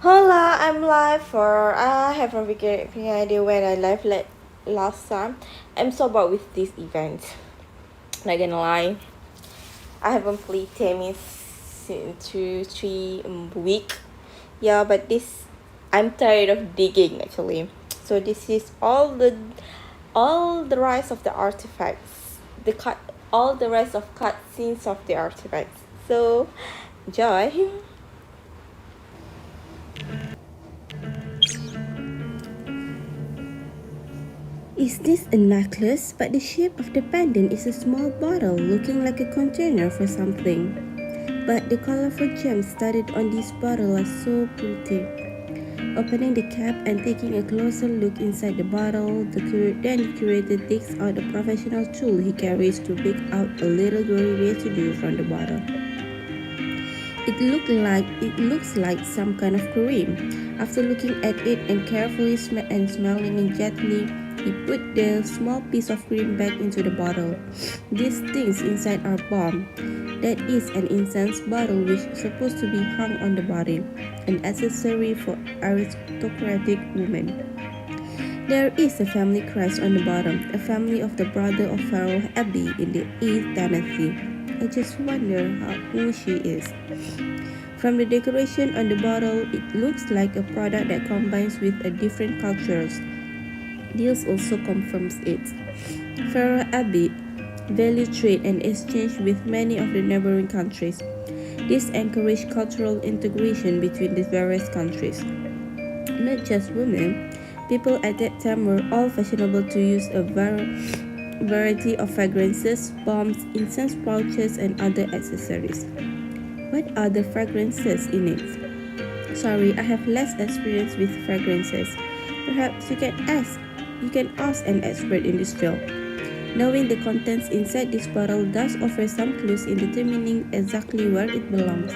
Hola, I'm live for I have a freaking idea when I live like last time. I'm so bored with this event. Not gonna lie, I haven't played Themis in 2-3 week. Yeah, but this I'm tired of digging actually. So this is all the rise of the artifacts, the cut all the rest of cut scenes of the artifacts. So enjoy. Is this a necklace? But the shape of the pendant is a small bottle looking like a container for something. But the colorful gems studded on this bottle are so pretty. Opening the cap and taking a closer look inside the bottle, then the curator takes out a professional tool he carries to pick out a little gory residue from the bottle. It looks like some kind of cream. After looking at it and carefully smelling it gently, he put the small piece of cream back into the bottle. These things inside are bomb. That is an incense bottle which is supposed to be hung on the body, an accessory for aristocratic women. There is a family crest on the bottom, a family of the brother of Pharaoh Abbey in the 8th dynasty. I just wonder who she is. From the decoration on the bottle, it looks like a product that combines with a different cultures. This also confirms it. Pharaoh Abbey valued trade and exchange with many of the neighboring countries. This encouraged cultural integration between the various countries. Not just women, people at that time were all fashionable to use a variety of fragrances, bombs, incense pouches, and other accessories. What are the fragrances in it? Sorry, I have less experience with fragrances. Perhaps you can ask an expert in this field. Knowing the contents inside this bottle does offer some clues in determining exactly where it belongs.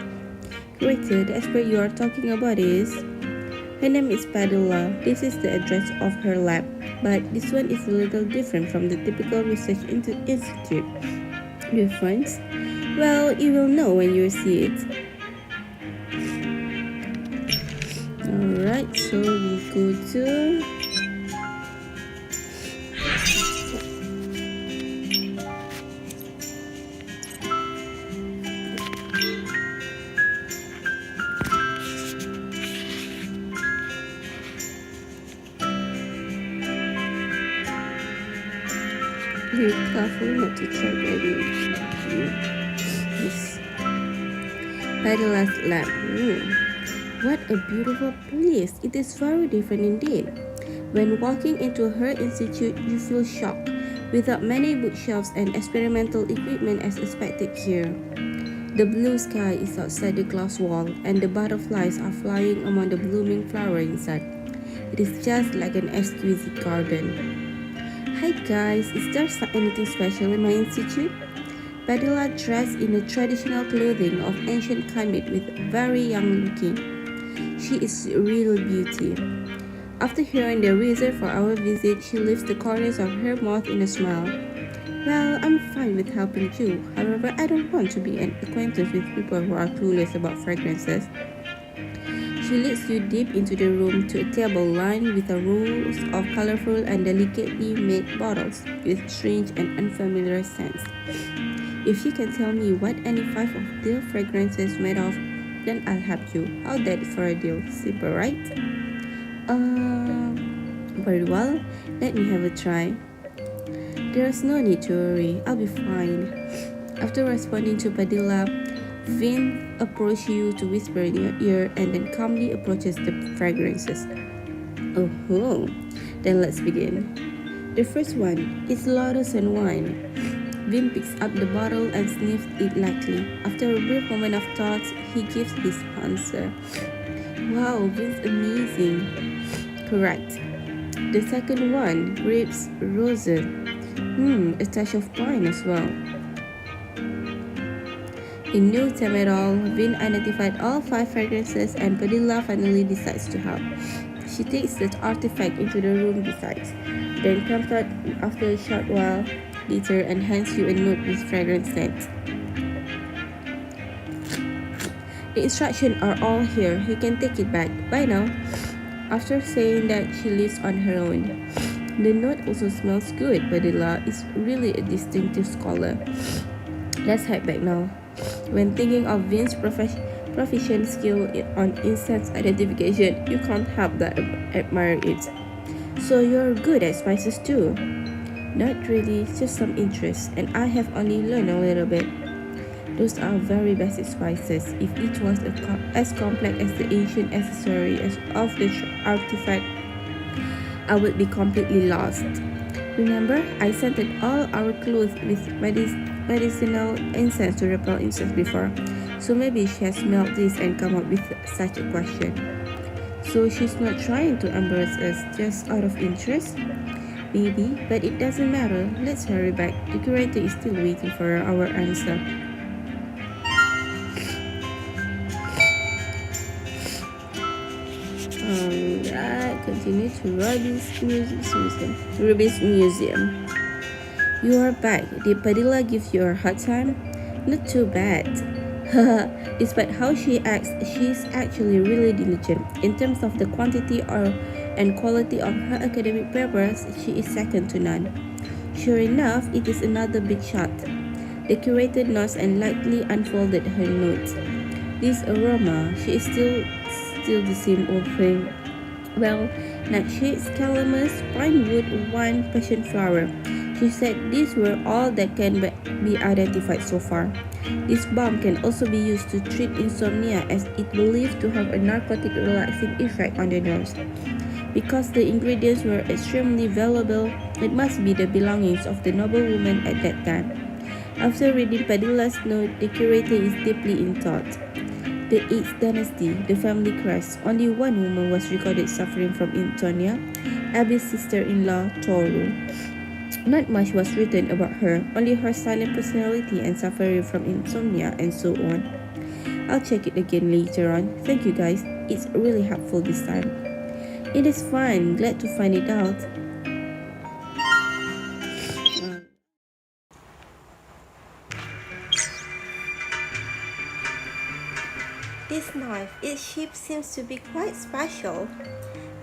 Greater, the expert you are talking about is. Her name is Padilla. This is the address of her lab, but this one is a little different from the typical research institute. Difference? Well, you will know when you see it. Alright, so we go to be careful not to track this Padilla's lab. What a beautiful place! It is very different indeed. When walking into her institute, you feel shocked. Without many bookshelves and experimental equipment as expected here. The blue sky is outside the glass wall, and the butterflies are flying among the blooming flowers inside. It is just like an exquisite garden. Hi guys, is there anything special in my institute? Padilla dressed in the traditional clothing of ancient Khmer with very young looking. She is a real beauty. After hearing the reason for our visit, she lifts the corners of her mouth in a smile. Well, I'm fine with helping you. However, I don't want to be an acquaintance with people who are clueless about fragrances. She leads you deep into the room to a table lined with rows of colorful and delicately made bottles with strange and unfamiliar scents. If you can tell me what any 5 of their fragrances made of, then I'll help you. How's that for a deal? Simple, right? Very well. Let me have a try. There's no need to worry. I'll be fine. After responding to Padilla, Vin approaches you to whisper in your ear and then calmly approaches the fragrances. Oh, then let's begin. The first one is Lotus and Wine. Vin picks up the bottle and sniffs it lightly. After a brief moment of thought, he gives his answer. Wow, Vin's amazing. Correct. The second one, Grapes Rose. A touch of pine as well. In no time at all, Vin identified all 5 fragrances and Padilla finally decides to help. She takes the artifact into the room besides, then comes out after a short while later and hands you a note with fragrance scent. The instructions are all here. You can take it back. Bye now. After saying that, she leaves on her own. The note also smells good. Padilla is really a distinctive scholar. Let's head back now. When thinking of Vince's proficient skill on incense identification, you can't help but admire it. So you're good at spices too? Not really, just some interest, and I have only learned a little bit. Those are very basic spices. If each was as complex as the ancient accessory of the artifact, I would be completely lost. Remember, I scented all our clothes with medicinal incense to repel insects before, so maybe she has smelled this and come up with such a question. So she's not trying to embarrass us, just out of interest? Maybe, but it doesn't matter. Let's hurry back. The curator is still waiting for our answer. Alright, continue to Ruby's Museum. You are back. Did Padilla give you a hard time? Not too bad. Despite how she acts, she's actually really diligent. In terms of the quantity and quality of her academic papers, she is second to none. Sure enough, it is another big shot. The curator nods and lightly unfolded her notes. This aroma, she is still the same old thing. Well, nightshades, calamus, pine wood, wine, passion flower. She said these were all that can be identified so far. This balm can also be used to treat insomnia, as it believed to have a narcotic relaxing effect on the nerves. Because the ingredients were extremely valuable, it must be the belongings of the noblewoman at that time. After reading Padilla's note, the curator is deeply in thought. The 8th dynasty, the family crest, only one woman was recorded suffering from insomnia, Abby's sister-in-law, Toru. Not much was written about her, only her silent personality and suffering from insomnia and so on. I'll check it again later on. Thank you guys, it's really helpful this time. It is fun, glad to find it out. This knife, its shape seems to be quite special.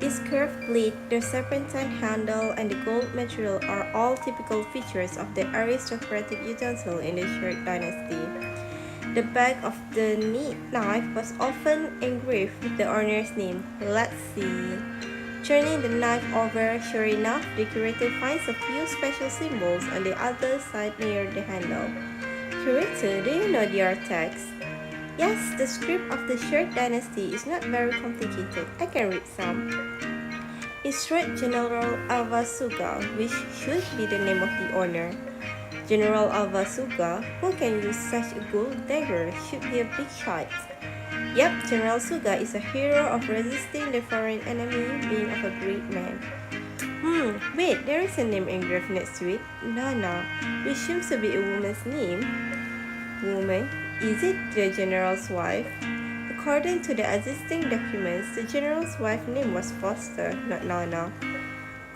This curved blade, the serpentine handle, and the gold material are all typical features of the aristocratic utensil in the Short dynasty. The back of the knife was often engraved with the owner's name. Let's see. Turning the knife over, sure enough, the curator finds a few special symbols on the other side near the handle. Curator, do you know their text? Yes, the script of the Short dynasty is not very complicated. I can read some. It's read General Avasuga, which should be the name of the owner. General Avasuga, who can use such a gold dagger, should be a big shot. Yep, General Suga is a hero of resisting the foreign enemy, being of a great man. Wait, there is a name engraved next to it. Nana, which seems to be a woman's name. Woman? Is it the general's wife? According to the existing documents, the general's wife's name was Foster, not Nana.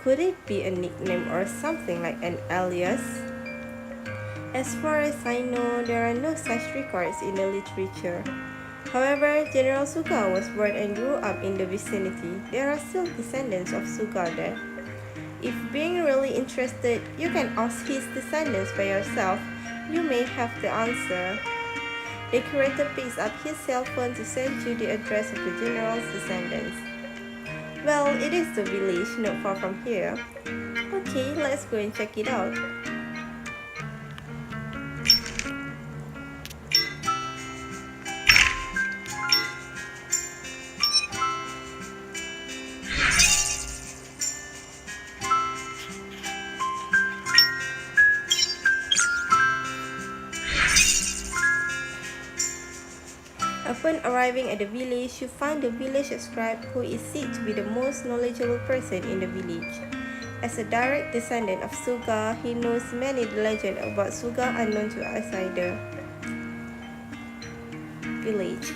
Could it be a nickname or something like an alias? As far as I know, there are no such records in the literature. However, General Suga was born and grew up in the vicinity. There are still descendants of Suga there. If being really interested, you can ask his descendants by yourself. You may have the answer. The curator picks up his cell phone to send you the address of the general's descendants. Well, it is the village, not far from here. Okay, let's go and check it out. Upon arriving at the village, you find the village scribe, who is said to be the most knowledgeable person in the village. As a direct descendant of Suga, he knows many legends about Suga unknown to outsider village.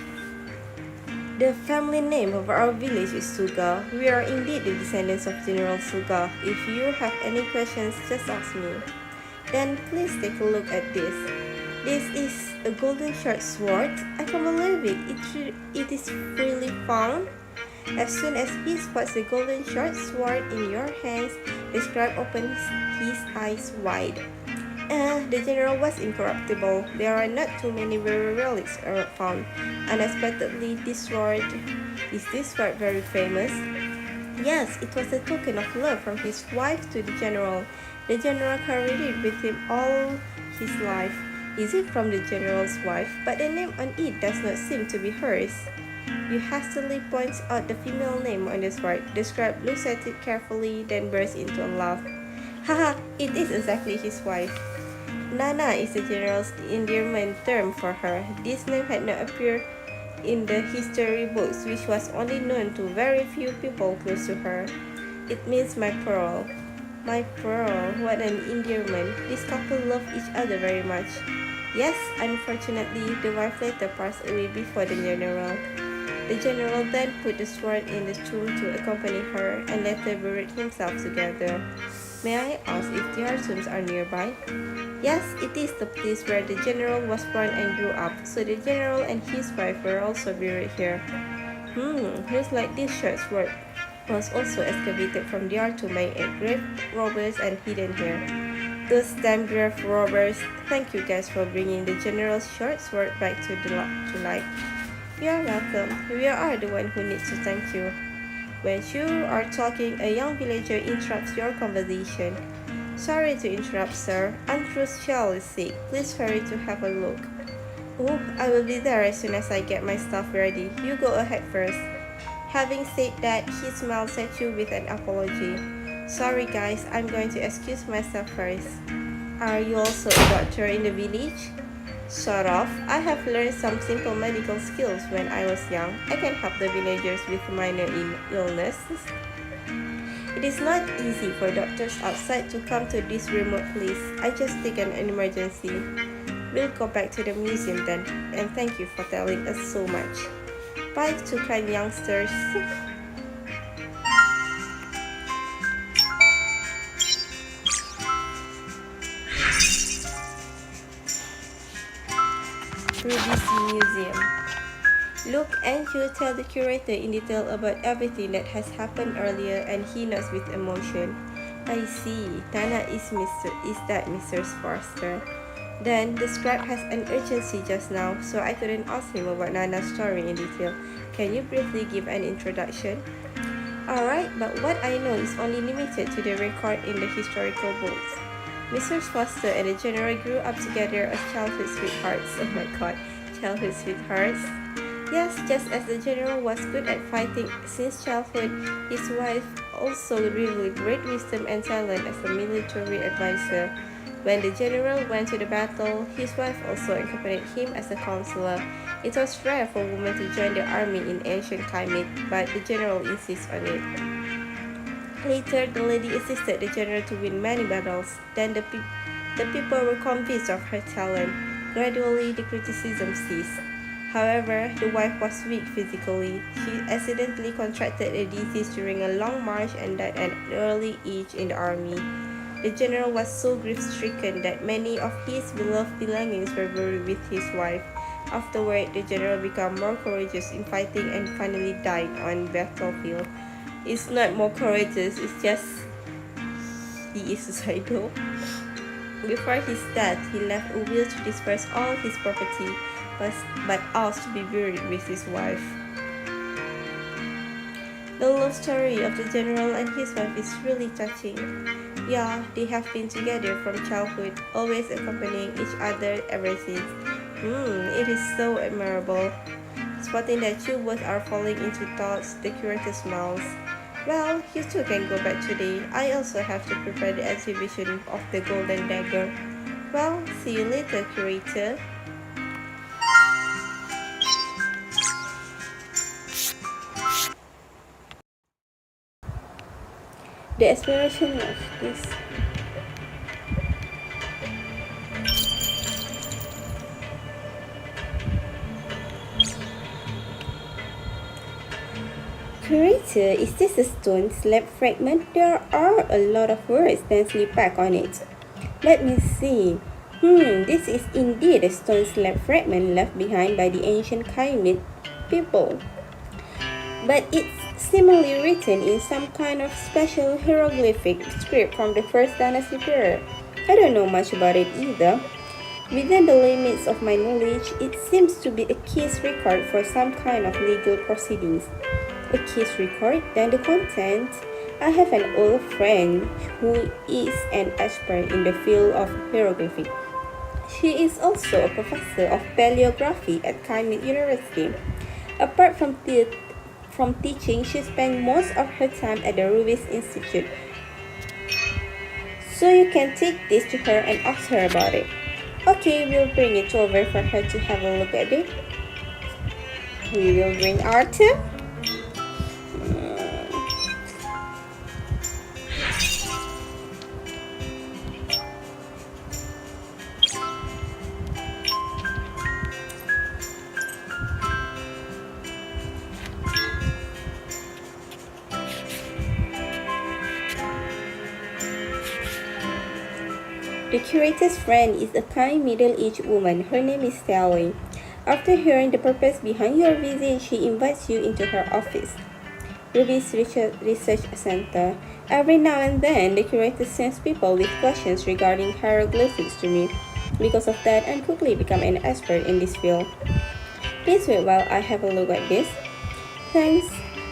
The family name of our village is Suga. We are indeed the descendants of General Suga. If you have any questions, just ask me. Then please take a look at this. This is A golden short sword? I can't believe it. It is really found. As soon as he spots the golden short sword in your hands, the scribe opens his eyes wide. The general was incorruptible. There are not too many rare relics found. Unexpectedly, is this sword very famous? Yes, it was a token of love from his wife to the general. The general carried it with him all his life. Is it from the general's wife? But the name on it does not seem to be hers. You hastily points out the female name on the sword. The scribe looks at it carefully, then bursts into a laugh. Haha, it is exactly his wife. Nana is the general's endearment term for her. This name had not appeared in the history books, which was only known to very few people close to her. It means my pearl. My pearl, what an endearment. This couple loved each other very much. Yes, unfortunately, the wife later passed away before the general. The general then put the sword in the tomb to accompany her and later buried himself together. May I ask if their tombs are nearby? Yes, it is the place where the general was born and grew up, so the general and his wife were also buried here. Looks like this short sword was also excavated from their tomb by grave robbers and hidden here. Those damn grave robbers! Thank you guys for bringing the general's short sword back to life. You are welcome. We are the one who needs to thank you. When you are talking, a young villager interrupts your conversation. Sorry to interrupt, sir. Untruth's shell is sick. Please hurry to have a look. Oh, I will be there as soon as I get my stuff ready. You go ahead first. Having said that, he smiles at you with an apology. Sorry guys, I'm going to excuse myself first. Are you also a doctor in the village? Sort of. I have learned some simple medical skills when I was young. I can help the villagers with minor illnesses. It is not easy for doctors outside to come to this remote place. I just take an emergency. We'll go back to the museum then, and thank you for telling us so much. Bye, two kind youngsters. Ruby's Museum. Look, and you tell the curator in detail about everything that has happened earlier, and he nods with emotion. I see. Nana is that Mr. Forster. Then the scribe has an urgency just now, so I couldn't ask him about Nana's story in detail. Can you briefly give an introduction? Alright, but what I know is only limited to the record in the historical books. Mr. Foster and the general grew up together as childhood sweethearts. Oh my god, childhood sweethearts. Yes, just as the general was good at fighting since childhood, his wife also revealed great wisdom and talent as a military advisor. When the general went to the battle, his wife also accompanied him as a counselor. It was rare for women to join the army in ancient Kemet, but the general insists on it. Later, the lady assisted the general to win many battles. Then the people were convinced of her talent. Gradually, the criticism ceased. However, the wife was weak physically. She accidentally contracted a disease during a long march and died at an early age in the army. The general was so grief-stricken that many of his beloved belongings were buried with his wife. Afterward, the general became more courageous in fighting and finally died on the battlefield. It's not more courageous, it's just he is suicidal. Before his death, he left a will to disperse all his property, but asked to be buried with his wife. The love story of the general and his wife is really touching. Yeah, they have been together from childhood, always accompanying each other ever since. It is so admirable. Spotting that you both are falling into thoughts, the curator smiles. Well, you two can go back today. I also have to prepare the exhibition of the golden dagger. Well, see you later, curator. The exploration of this. Curator, is this a stone slab fragment? There are a lot of words densely packed on it. Let me see. This is indeed a stone slab fragment left behind by the ancient Kaimite people. But it's seemingly written in some kind of special hieroglyphic script from the first dynasty period. I don't know much about it either. Within the limits of my knowledge, it seems to be a case record for some kind of legal proceedings. A case record, then the content. I have an old friend who is an expert in the field of hieroglyphy. She is also a professor of paleography at Kaimit University. Apart from teaching, she spends most of her time at the Ruby's Institute. So you can take this to her and ask her about it. Okay, we'll bring it over for her to have a look at it. We will bring Arthur. The curator's friend is a kind middle-aged woman. Her name is Sally. After hearing the purpose behind your visit, she invites you into her office. Ruby's Research Center. Every now and then, the curator sends people with questions regarding hieroglyphics to me. Because of that, I quickly become an expert in this field. Please wait while I have a look at this. Thanks.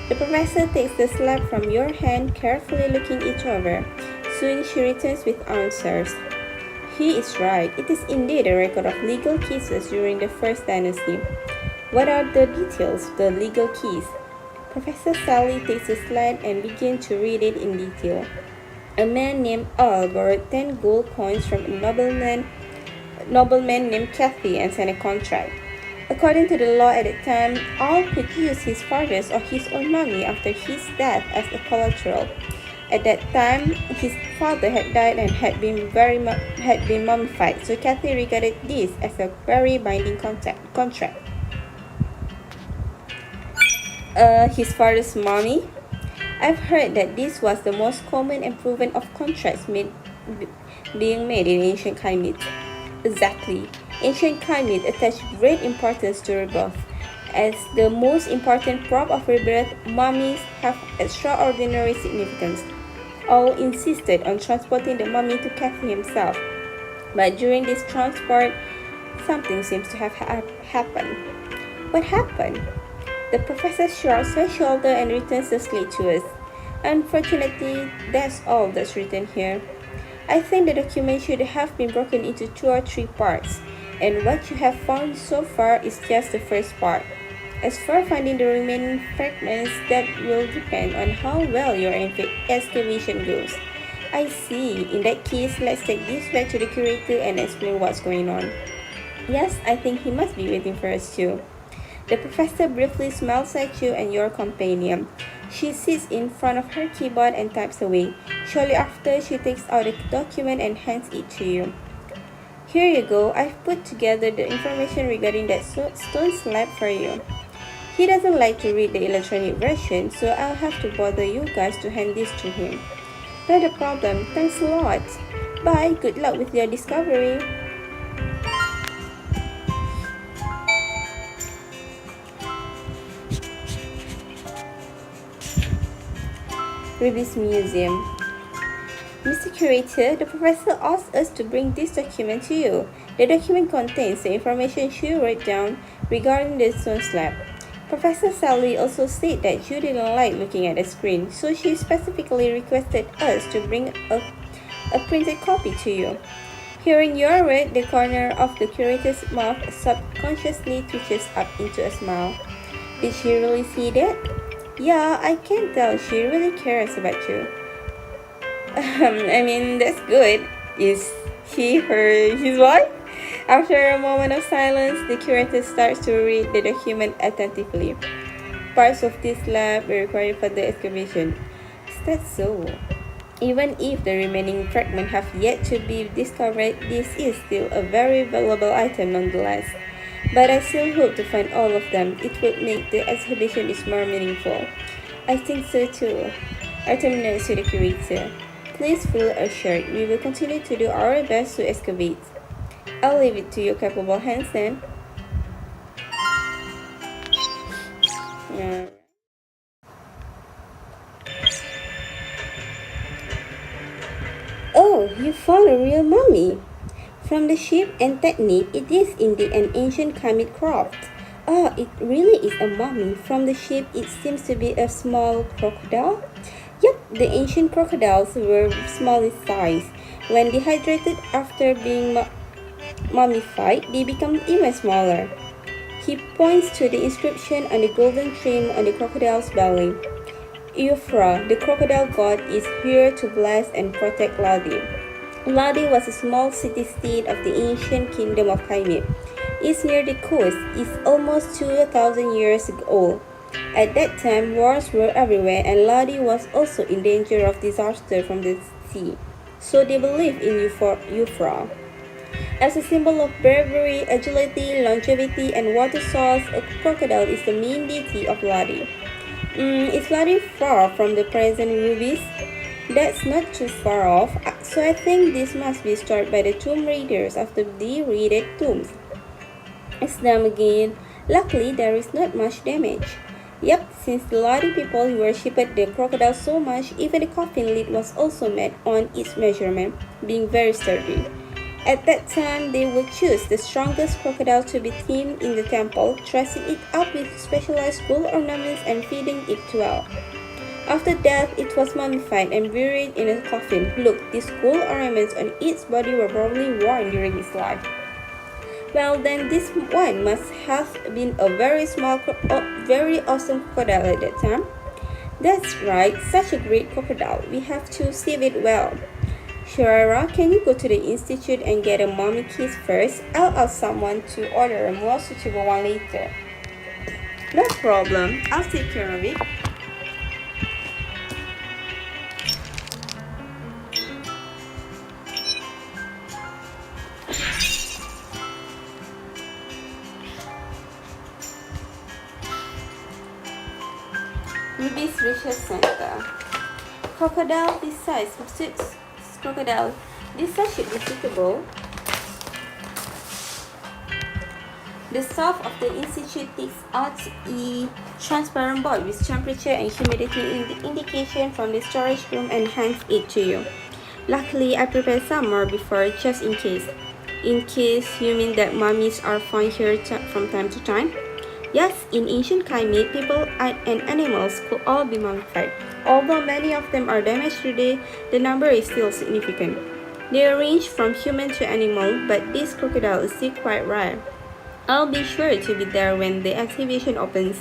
The professor takes the slab from your hand, carefully looking it over. Soon she returns with answers. He is right. It is indeed a record of legal cases during the First Dynasty. What are the details, the legal keys? Professor Sally takes a slide and begins to read it in detail. A man named Al borrowed 10 gold coins from a nobleman named Cathy and signed a contract. According to the law at the time, Al could use his father's or his own money after his death as a collateral. At that time, his father had died and had been mummified, so Cathy regarded this as a very binding contract. His father's mummy? I've heard that this was the most common and proven of contracts being made in ancient Kaimit. Exactly. Ancient Kaimit attached great importance to rebirth. As the most important prop of rebirth, mummies have extraordinary significance. All insisted on transporting the mummy to Cathy himself. But during this transport, something seems to have happened. What happened? The professor shrugs her shoulder and returns the slate to us. Unfortunately, that's all that's written here. I think the document should have been broken into 2 or 3 parts, and what you have found so far is just the first part. As for finding the remaining fragments, that will depend on how well your excavation goes. I see. In that case, let's take this back to the curator and explain what's going on. Yes, I think he must be waiting for us too. The professor briefly smiles at you and your companion. She sits in front of her keyboard and types away. Shortly after, she takes out a document and hands it to you. Here you go. I've put together the information regarding that stone slab for you. He doesn't like to read the electronic version, so I'll have to bother you guys to hand this to him. Not a problem. Thanks a lot. Bye. Good luck with your discovery. Ruby's Museum. Mr. Curator, the professor asked us to bring this document to you. The document contains the information she wrote down regarding the stone slab. Professor Sally also said that you didn't like looking at the screen, so she specifically requested us to bring a printed copy to you. Hearing your word, the corner of the curator's mouth subconsciously twitches up into a smile. Did she really see that? Yeah, I can tell she really cares about you. That's good. Is he his wife? After a moment of silence, the curator starts to read the document attentively. Parts of this lab were required for the excavation. Is that so? Even if the remaining fragments have yet to be discovered, this is still a very valuable item nonetheless. But I still hope to find all of them. It would make the exhibition more meaningful. I think so too. Artem nods to the curator. Please feel assured, we will continue to do our best to excavate. I'll leave it to your capable hands then. Yeah. Oh, you found a real mummy! From the shape and technique, it is indeed an ancient Khmer craft. Ah, it really is a mummy. From the shape, it seems to be a small crocodile. Yep, the ancient crocodiles were small in size. When dehydrated after being mummified, they become even smaller. He points to the inscription on the golden trim on the crocodile's belly. Euphra, the crocodile god, is here to bless and protect Ladi. Ladi was a small city-state of the ancient kingdom of Khmer. It's near the coast. It's almost 2,000 years old. At that time, wars were everywhere, and Ladi was also in danger of disaster from the sea. So they believed in Euphra. As a symbol of bravery, agility, longevity, and water source, a crocodile is the main deity of Ladi. Is Ladi far from the present rubies? That's not too far off, so I think this must be stored by the tomb raiders after the raided tombs. It's them again. Luckily, there is not much damage. Yep, since the Ladi people worshipped the crocodile so much, even the coffin lid was also made on its measurement, being very sturdy. At that time, they would choose the strongest crocodile to be themed in the temple, dressing it up with specialized gold ornaments and feeding it well. After death, it was mummified and buried in a coffin. Look, these gold ornaments on its body were probably worn during its life. Well, then this one must have been a very awesome crocodile at that time. That's right, such a great crocodile. We have to save it well. Shirara, can you go to the institute and get a mummy kiss first? I'll ask someone to order a more suitable one later. No problem, I'll take care of it. Ruby's Research Center. Crocodile, this size suits crocodile. This size should be suitable. The staff of the institute takes out a transparent board with temperature and humidity indication from the storage room and hands it to you. Luckily, I prepared some more before, just in case. In case you mean that mummies are found here from time to time? Yes, in ancient Khmer, people and animals could all be mummified. Although many of them are damaged today, the number is still significant. They range from human to animal, but this crocodile is still quite rare. I'll be sure to be there when the exhibition opens.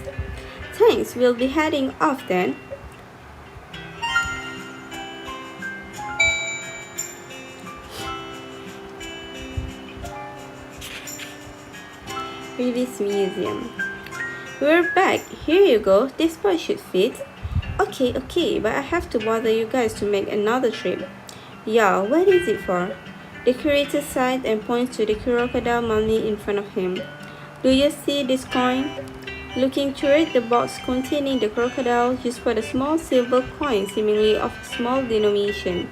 Thanks, we'll be heading off then. Previous museum. We're back. Here you go. This part should fit. Okay, but I have to bother you guys to make another trip. Yeah, what is it for? The curator sighed and points to the crocodile mummy in front of him. Do you see this coin? Looking through it, the box containing the crocodile, you spot a small silver coin seemingly of small denomination.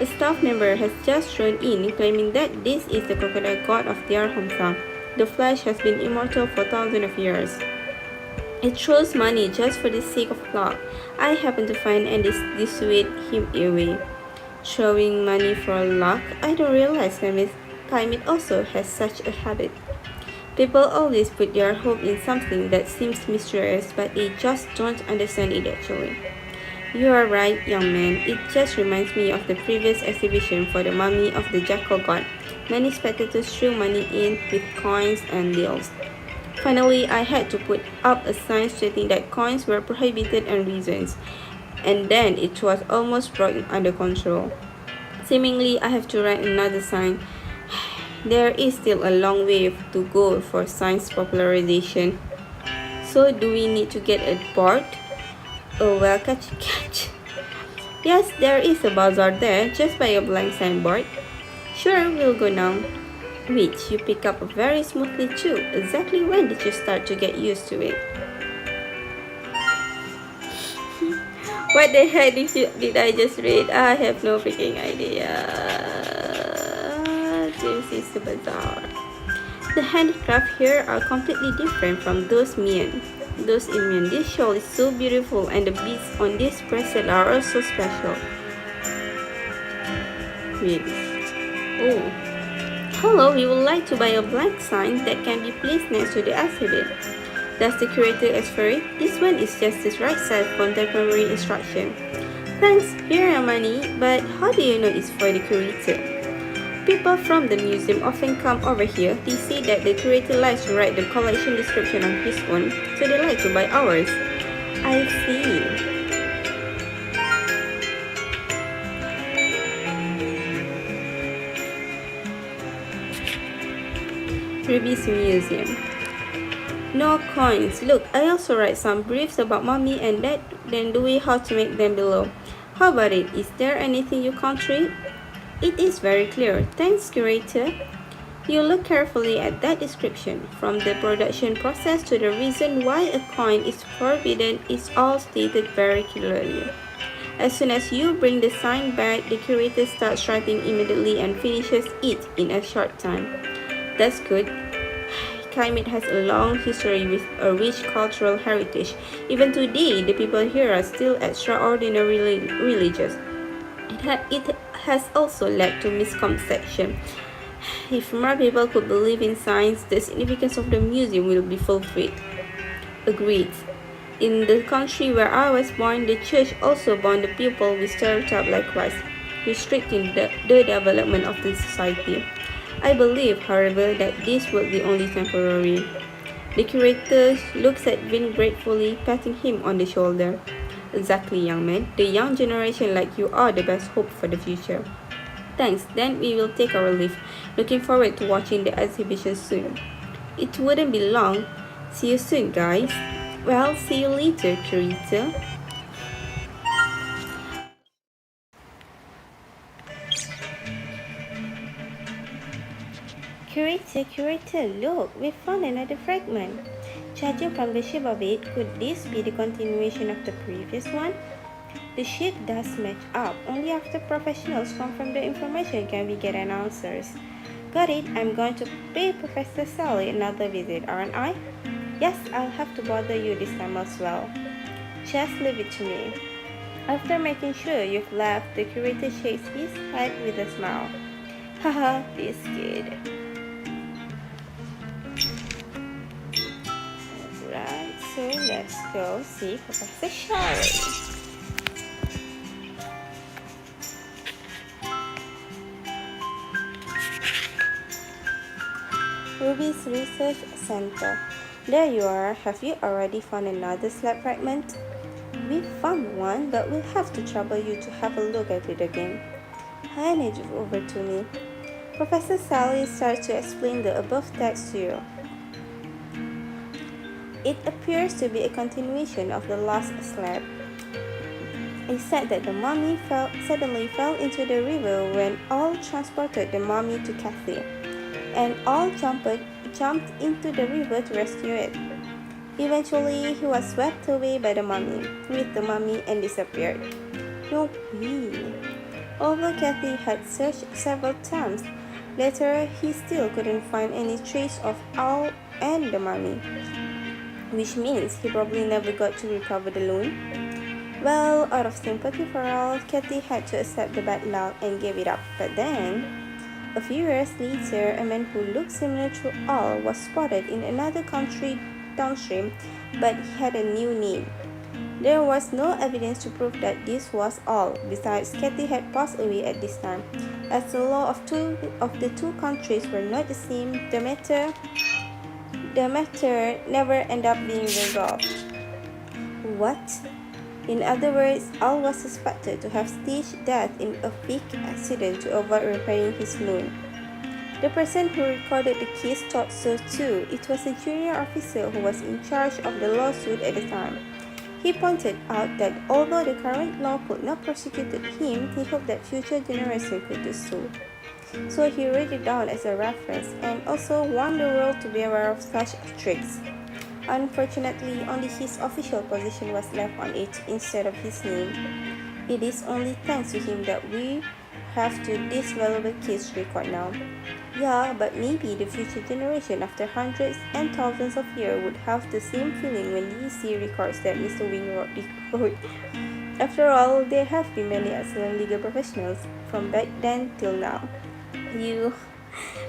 A staff member has just thrown in, claiming that this is the crocodile god of their hometown. The flesh has been immortal for thousands of years. It throws money just for the sake of luck. I happen to find and dissuade him away. Throwing money for luck? I don't realize Khmer also has such a habit. People always put their hope in something that seems mysterious, but they just don't understand it actually. You are right, young man. It just reminds me of the previous exhibition for the mummy of the jackal god. Many spectators threw money in with coins and deals. Finally, I had to put up a sign stating that coins were prohibited and reasons, and then it was almost brought under control. Seemingly, I have to write another sign. There is still a long way to go for science popularization. So, do we need to get a board? Oh well, catch. Yes, there is a bazaar there. Just buy a blank signboard. Sure, we'll go now. Wait, you pick up very smoothly too. Exactly when did you start to get used to it? What the heck did I just read? I have no freaking idea. seems is bizarre. The handicraft here are completely different from those in Mien. This shawl is so beautiful and the beads on this bracelet are also special. Really? Oh. Hello, we would like to buy a blank sign that can be placed next to the exhibit. Does the curator ask for it? This one is just the right size for contemporary instruction. Thanks, here are money, but how do you know it's for the curator? People from the museum often come over here. They say that the curator likes to write the collection description on his own, so they like to buy ours. I see. Ruby's Museum. No coins. Look, I also write some briefs about mommy and dad, then the way how to make them below. How about it? Is there anything you can't read? It is very clear. Thanks, curator. You look carefully at that description. From the production process to the reason why a coin is forbidden is all stated very clearly. As soon as you bring the sign back, the curator starts writing immediately and finishes it in a short time. That's good. Climate has a long history with a rich cultural heritage. Even today, the people here are still extraordinarily religious. It has also led to misconception. If more people could believe in science, the significance of the museum will be fulfilled. Agreed. In the country where I was born, the church also bound the people with stereotypes likewise, restricting the development of the society. I believe, however, that this will be only temporary. The curator looks at Vin gratefully, patting him on the shoulder. Exactly, young man. The young generation like you are the best hope for the future. Thanks, then we will take our leave. Looking forward to watching the exhibition soon. It wouldn't be long. See you soon, guys. Well, see you later, curator. Curator, look, we found another fragment. Judging from the shape of it, could this be the continuation of the previous one? The shape does match up. Only after professionals confirm the information can we get an answers. Got it. I'm going to pay Professor Sally another visit, aren't I? Yes, I'll have to bother you this time as well. Just leave it to me. After making sure you've left, the curator shakes his head with a smile. Haha, this kid. Alright, so let's go see Professor Sally. Ruby's Research Center. There you are. Have you already found another slab fragment? We found one, but we'll have to trouble you to have a look at it again. Hand it over to me. Professor Sally starts to explain the above text to you. It appears to be a continuation of the last slab. It said that the mummy suddenly fell into the river when all transported the mummy to Cathay, and all jumped into the river to rescue it. Eventually, he was swept away by the mummy, with the mummy, and disappeared. No way. Although Cathay had searched several times, later he still couldn't find any trace of Owl and the mummy, which means he probably never got to recover the loan. Well, out of sympathy for all, Cathay had to accept the bad luck and gave it up. But then, a few years later, a man who looked similar to Owl was spotted in another country downstream, but he had a new name. There was no evidence to prove that this was Owl. Besides, Cathay had passed away at this time. As the law of the two countries were not the same, the matter never ended up being resolved. What? In other words, Owl was suspected to have staged death in a fake accident to avoid repaying his loan. The person who recorded the case thought so too. It was a junior officer who was in charge of the lawsuit at the time. He pointed out that although the current law could not prosecute him, he hoped that future generations could do so. So he wrote it down as a reference and also warned the world to be aware of such tricks. Unfortunately, only his official position was left on it instead of his name. It is only thanks to him that we have to this valuable case record now. Yeah, but maybe the future generation after hundreds and thousands of years would have the same feeling when they see records that Mr. Wing wrote. After all, there have been many excellent legal professionals from back then till now. You,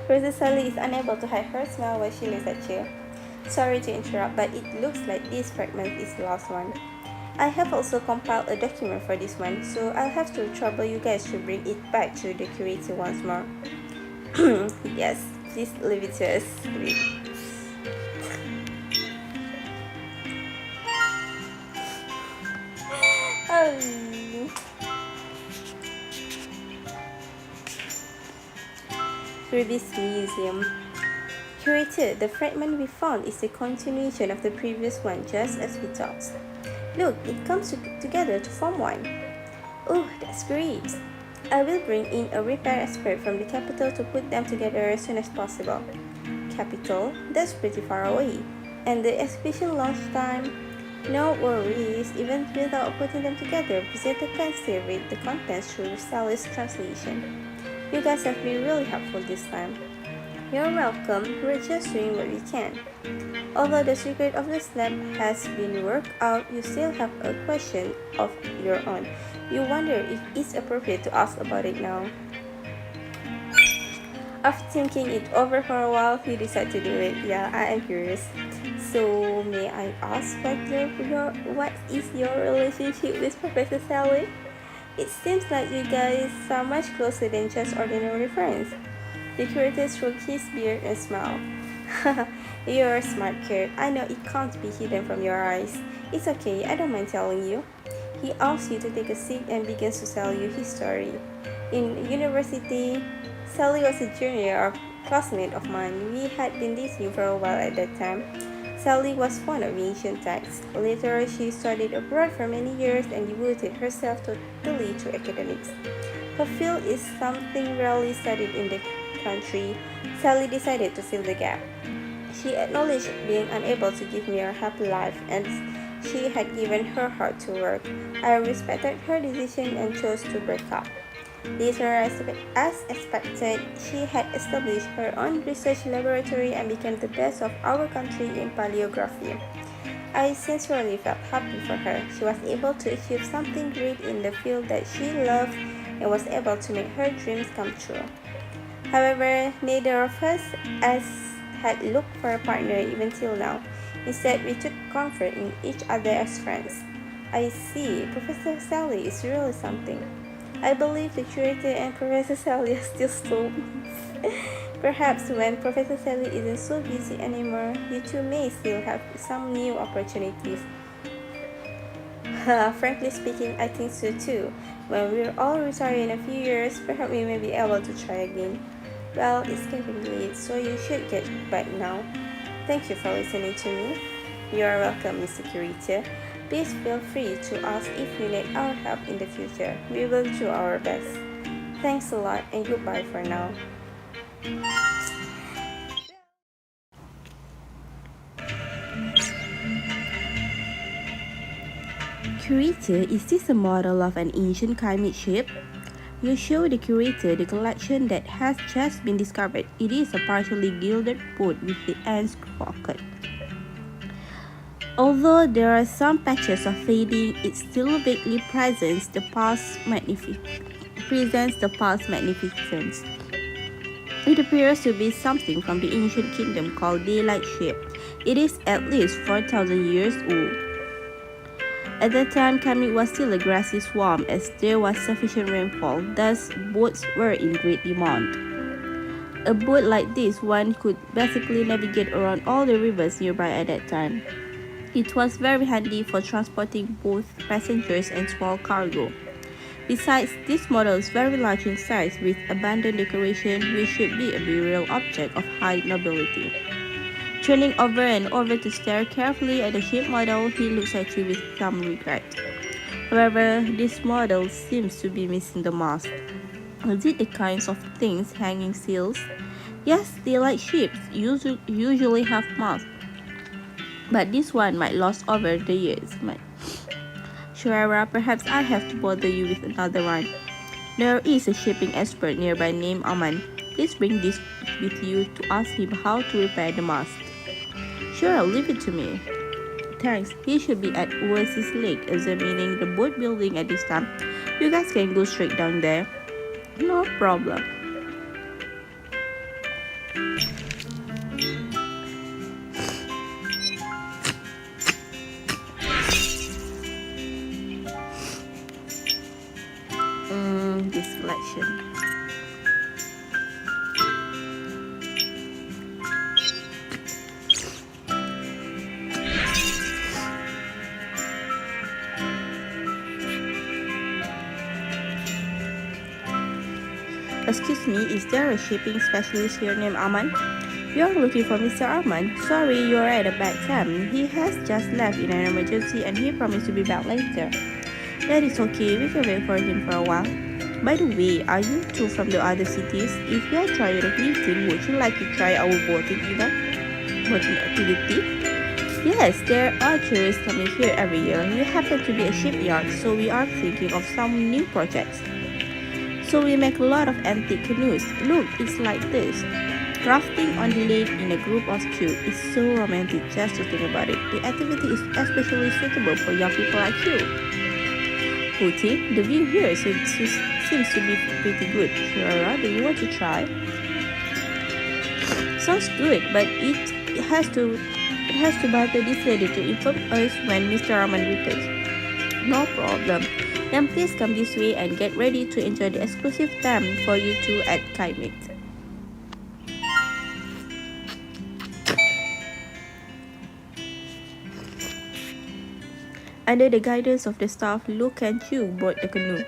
Professor Sally is unable to hide her smile while she looks at you. Sorry to interrupt, but it looks like this fragment is the last one. I have also compiled a document for this one, so I'll have to trouble you guys to bring it back to the curator once more. Yes, please leave it to us. Oh. Previous museum. Curator, the fragment we found is the continuation of the previous one, just as we thought. Look, it comes together to form one. Oh, that's great. I will bring in a repair expert from the capital to put them together as soon as possible. Capital? That's pretty far away. And the exhibition launch time? No worries, even without putting them together, visitor can still read the contents through Sally's translation. You guys have been really helpful this time. You're welcome, we're just doing what we can. Although the secret of the slab has been worked out, you still have a question of your own. You wonder if it's appropriate to ask about it now. After thinking it over for a while, you decide to do it. Yeah, I am curious. So, may I ask what is your relationship with Professor Sally? It seems like you guys are much closer than just ordinary friends. The curator stroked his beard and smiled. You're a smart kid. I know it can't be hidden from your eyes. It's okay, I don't mind telling you. He asks you to take a seat and begins to tell you his story. In university, Sally was a junior or classmate of mine. We had been dating for a while at that time. Sally was fond of ancient texts. Later, she studied abroad for many years and devoted herself totally to academics. Her field is something rarely studied in the country. Sally decided to fill the gap. She acknowledged being unable to give me a happy life, and she had given her heart to work. I respected her decision and chose to break up. Later, as expected, she had established her own research laboratory and became the best of our country in paleography. I sincerely felt happy for her. She was able to achieve something great in the field that she loved and was able to make her dreams come true. However, neither of us had looked for a partner even till now. Instead, we took comfort in each other as friends. I see, Professor Sally is really something. I believe the curator and Professor Sally are still soulmates. Perhaps when Professor Sally isn't so busy anymore, you two may still have some new opportunities. Frankly speaking, I think so too. When we're all retired in a few years, perhaps we may be able to try again. Well, it's getting late, so you should get back now. Thank you for listening to me. You are welcome, Mr. Curator. Please feel free to ask if you need our help in the future. We will do our best. Thanks a lot and goodbye for now. Curator, is this a model of an ancient climate ship? You show the curator the collection that has just been discovered. It is a partially gilded boat with the ends crooked. Although there are some patches of fading, it still vaguely presents the past magnificence. It appears to be something from the ancient kingdom called Daylight Ship. It is at least 4,000 years old. At that time, Kamik was still a grassy swamp as there was sufficient rainfall, thus boats were in great demand. A boat like this one could basically navigate around all the rivers nearby at that time. It was very handy for transporting both passengers and small cargo. Besides, this model is very large in size with abandoned decoration which should be a burial object of high nobility. Turning over and over to stare carefully at the ship model, he looks at you with some regret. However, this model seems to be missing the mast. Is it the kinds of things hanging sails? Yes, daylight ships usually have masts, but this one might lost over the years. Shuara, perhaps I have to bother you with another one. There is a shipping expert nearby named Aman. Please bring this with you to ask him how to repair the mast. Sure, leave it to me. Thanks. He should be at Oasis Lake examining the boat building at this time. You guys can go straight down there. No problem. This collection. Excuse me, is there a shipping specialist here named Arman? You're looking for Mr. Arman? Sorry, you're at a bad time. He has just left in an emergency and he promised to be back later. That is okay, we can wait for him for a while. By the way, are you two from the other cities? If you are trying a meeting, would you like to try our boating activity? Yes, there are tourists coming here every year. We happen to be a shipyard, so we are thinking of some new projects. So we make a lot of antique canoes. Look, it's like this. Rafting on the lake in a group of two is so romantic just to think about it. The activity is especially suitable for young people like you. Pooty, the view here seems to be pretty good. Flora, do you want to try? Sounds good, but it has to bother this lady to inform us when Mr. Rahman returns. No problem. Then please come this way and get ready to enjoy the exclusive time for you two at Haih. Under the guidance of the staff, Luke and Hugh board the canoe.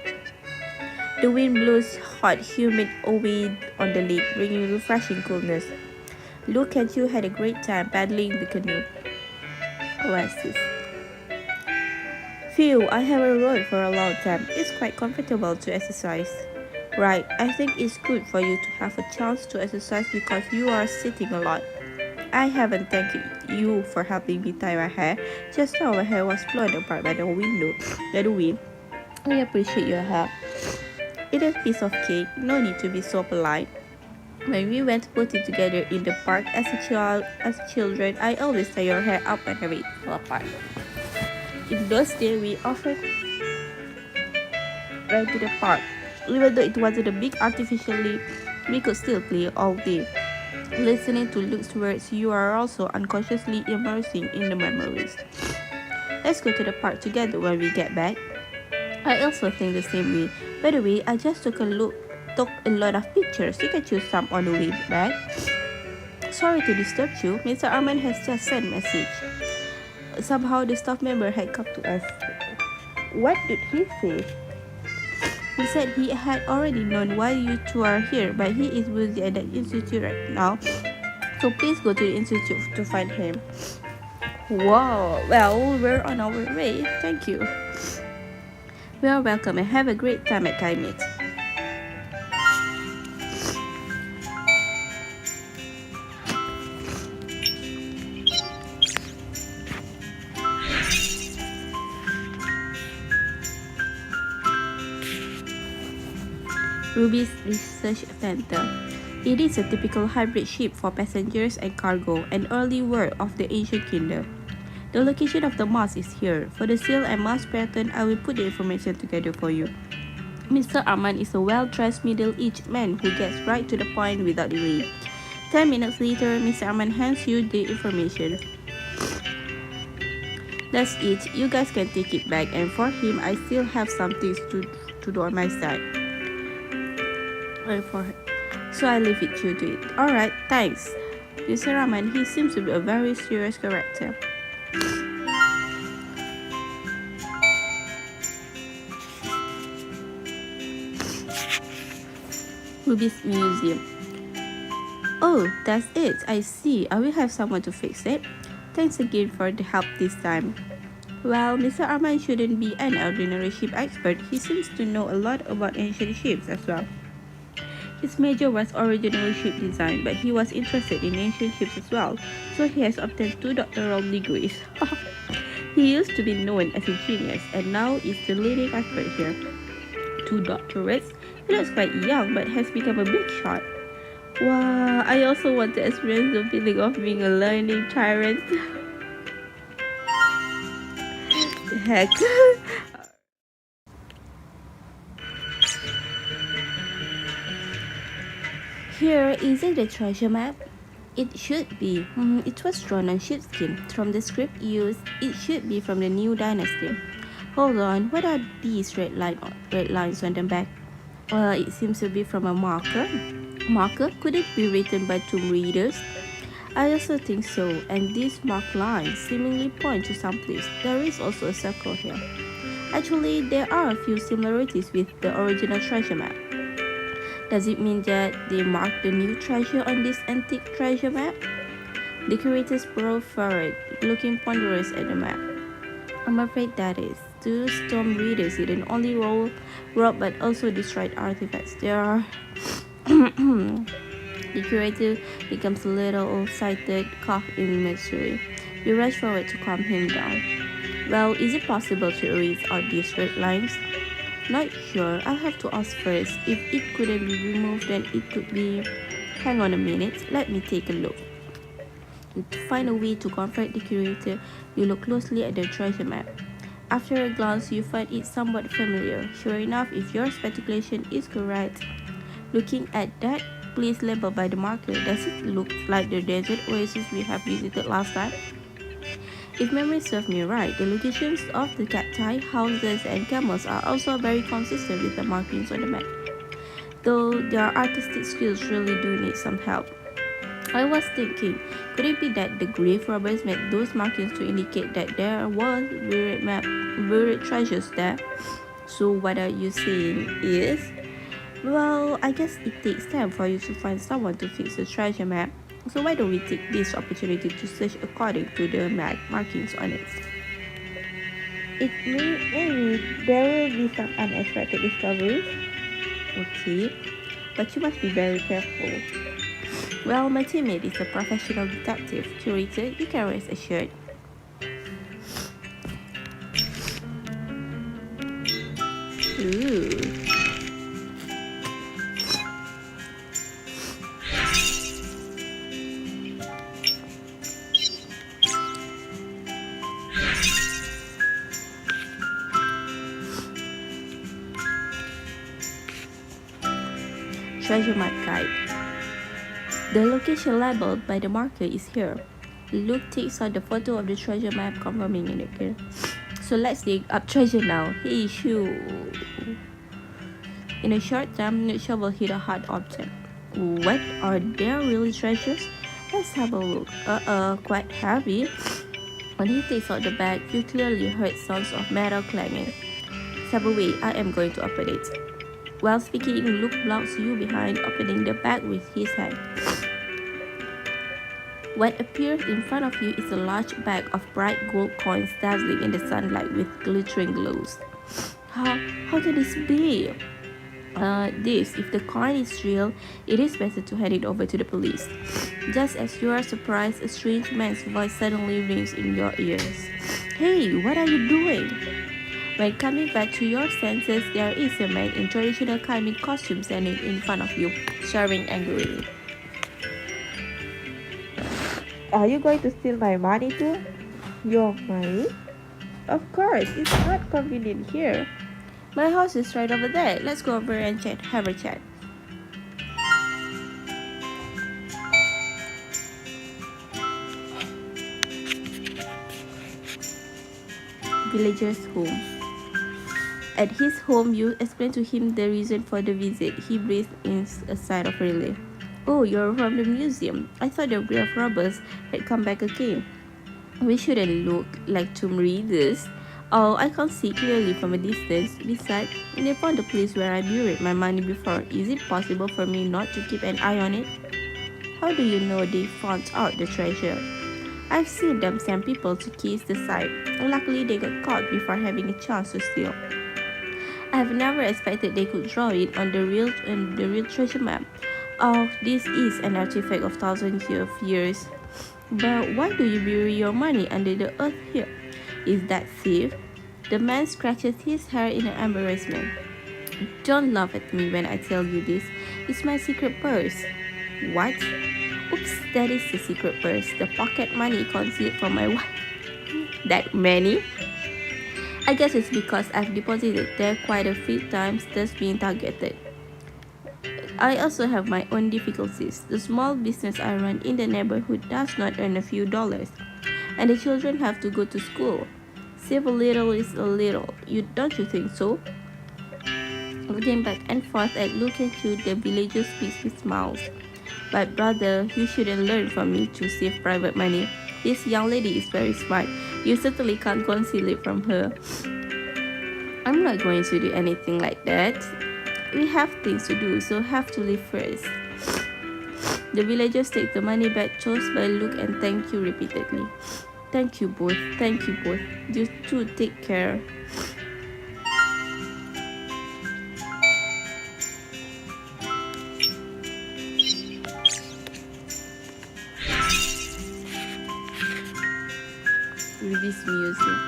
The wind blows hot, humid away on the lake, bringing refreshing coolness. Luke and Hugh had a great time paddling the canoe. Oasis. Phew, I haven't rowed for a long time. It's quite comfortable to exercise. Right, I think it's good for you to have a chance to exercise because you are sitting a lot. I haven't thanked you for helping me tie my hair. Just now my hair was blown apart by the wind. I appreciate your help. It is a piece of cake, no need to be so polite. When we went boating together in the park as children, I always tie your hair up and have it fall apart. In those days, we often ran to the park. Even though it wasn't a big artificially, we could still play all day. Listening to Luke's words, you are also unconsciously immersing in the memories. Let's go to the park together when we get back. I also think the same way. By the way, I just took a lot of pictures. You can choose some on the way back. Sorry to disturb you. Mr. Arman has just sent a message. Somehow the staff member had come to us. What did he say? He said he had already known why you two are here, but he is busy at the institute right now. So please go to the institute to find him. Wow, well, we're on our way. Thank you. We are welcome and have a great time at Haih. Ruby's Research Center. It is a typical hybrid ship for passengers and cargo, an early work of the ancient kingdom. The location of the mast is here. For the sail and mast pattern, I will put the information together for you. Mr. Arman is a well-dressed middle-aged man who gets right to the point without delay. 10 minutes later, Mr. Arman hands you the information. That's it. You guys can take it back, and for him, I still have some things to do on my side. So I leave it you to it. Alright, thanks. Mr. Rahman, he seems to be a very serious character. Ruby's Museum. Oh, that's it. I see. I will have someone to fix it. Thanks again for the help this time. Well, Mr. Arman shouldn't be an ordinary ship expert. He seems to know a lot about ancient ships as well. His major was original ship design, but he was interested in ancient ships as well, so he has obtained 2 doctoral degrees. He used to be known as a genius, and now is the leading expert here. 2 doctorates? He looks quite young, but has become a big shot. Wow, I also want to experience the feeling of being a learning tyrant. Heck. Here is it the treasure map? It should be. It was drawn on sheepskin. From the script used, it should be from the new dynasty. Hold on, what are these red lines on the back? It seems to be from a marker. Marker? Could it be written by tomb readers? I also think so, and these marked lines seemingly point to some place. There is also a circle here. Actually, there are a few similarities with the original treasure map. Does it mean that they marked the new treasure on this antique treasure map? The curators burrowed forward, looking ponderous at the map. I'm afraid that is. Those tomb readers didn't only rob but also destroyed artifacts. There are The curator becomes a little excited, cough in misery. We rush forward to calm him down. Well, is it possible to erase out these red lines? Not sure. I'll have to ask first. If it couldn't be removed, then it could be. Hang on a minute. Let me take a look. To find a way to comfort the curator, you look closely at the treasure map. After a glance, you find it somewhat familiar. Sure enough, if your speculation is correct, looking at that place labeled by the marker, does it look like the desert oasis we have visited last time? If memory serves me right, the locations of the cacti, houses, and camels are also very consistent with the markings on the map. Though their artistic skills really do need some help. I was thinking, could it be that the grave robbers made those markings to indicate that there was buried treasures there? So what are you saying is? Well, I guess it takes time for you to find someone to fix the treasure map. So why don't we take this opportunity to search according to the map markings on it? Maybe there will be some unexpected discoveries. Okay, but you must be very careful. Well, my teammate is a professional detective. Curator, you can rest assured. Ooh. Treasure map guide. The location labeled by the marker is here. Luke takes out the photo of the treasure map, confirming it again. So let's dig up treasure now. Hey, shoo! In a short time, the shovel hit a hard object. What? Are there really treasures? Let's have a look. Quite heavy. When he takes out the bag, you clearly heard sounds of metal clanging. Step away, I am going to open it. While speaking, Luke blocks you behind, opening the bag with his hand. What appears in front of you is a large bag of bright gold coins dazzling in the sunlight with glittering glows. How can this be? If the coin is real, it is better to hand it over to the police. Just as you are surprised, a strange man's voice suddenly rings in your ears. Hey, what are you doing? When coming back to your senses, there is a man in traditional Khmer costume standing in front of you, shouting angrily. Are you going to steal my money too? Your money? Of course, it's not convenient here. My house is right over there. Let's go over and have a chat. Villager's home. At his home, you explain to him the reason for the visit. He breathed in a sigh of relief. Oh, you're from the museum. I thought the grave robbers had come back again. We shouldn't look like tomb readers. Oh, I can't see clearly from a distance. Besides, they found the place where I buried my money before. Is it possible for me not to keep an eye on it? How do you know they found out the treasure? I've seen them send people to case the site. Luckily, they got caught before having a chance to steal. I've never expected they could draw it on the real treasure map. Oh, this is an artifact of thousands of years. But why do you bury your money under the earth here? Is that safe? The man scratches his hair in embarrassment. Don't laugh at me when I tell you this. It's my secret purse. What? Oops, that is the secret purse. The pocket money concealed from my wife. That many? I guess it's because I've deposited there quite a few times, thus being targeted. I also have my own difficulties. The small business I run in the neighborhood does not earn a few dollars, and the children have to go to school. Save a little is a little. Don't you think so? Looking back and forth at looking through the villagers' face with smiles. But brother, you shouldn't learn from me to save private money. This young lady is very smart. You certainly can't conceal it from her. I'm not going to do anything like that. We have things to do, so have to leave first. The villagers take the money back, chose by look and thank you repeatedly. Thank you both, thank you both. You too, take care. With this music.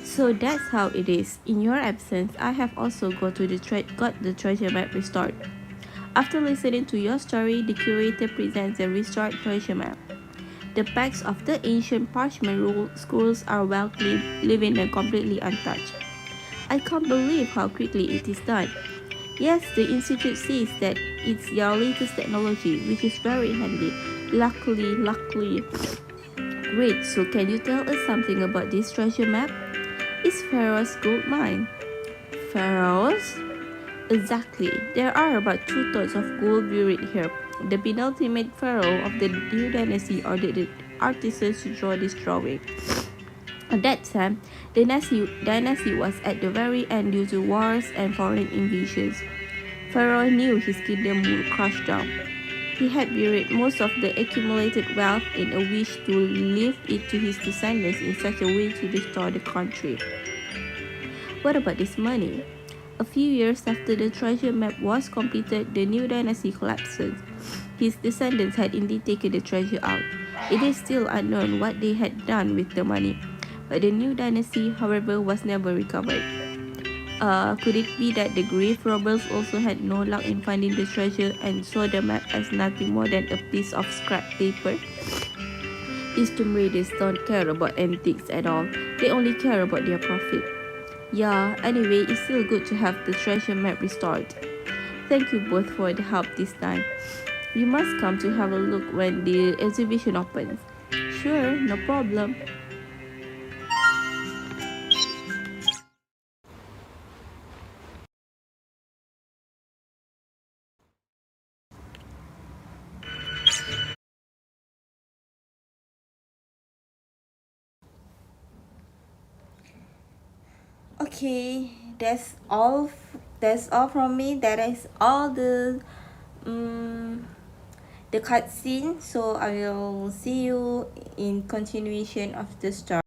So that's how it is. In your absence, I have also got the treasure map restored. After listening to your story, the curator presents the restored treasure map. The backs of the ancient parchment scrolls are well clean, leaving them completely untouched. I can't believe how quickly it is done. Yes, the institute says that it's your latest technology, which is very handy. Luckily. Great, so can you tell us something about this treasure map? It's Pharaoh's gold mine. Pharaoh's? Exactly. There are about 2 tons of gold buried here. The penultimate pharaoh of the new dynasty ordered the artisans to draw this drawing. At that time, the dynasty was at the very end due to wars and foreign invasions. Pharaoh knew his kingdom would crash down. He had buried most of the accumulated wealth in a wish to leave it to his descendants in such a way to restore the country. What about this money? A few years after the treasure map was completed, the new dynasty collapsed. His descendants had indeed taken the treasure out. It is still unknown what they had done with the money, but the new dynasty, however, was never recovered. Could it be that the grave robbers also had no luck in finding the treasure and saw the map as nothing more than a piece of scrap paper? These tomb raiders don't care about antiques at all. They only care about their profit. Yeah, anyway, it's still good to have the treasure map restored. Thank you both for the help this time. You must come to have a look when the exhibition opens. Sure, no problem. Okay, that's all from me. That is all the cutscene. So I will see you in continuation of the story.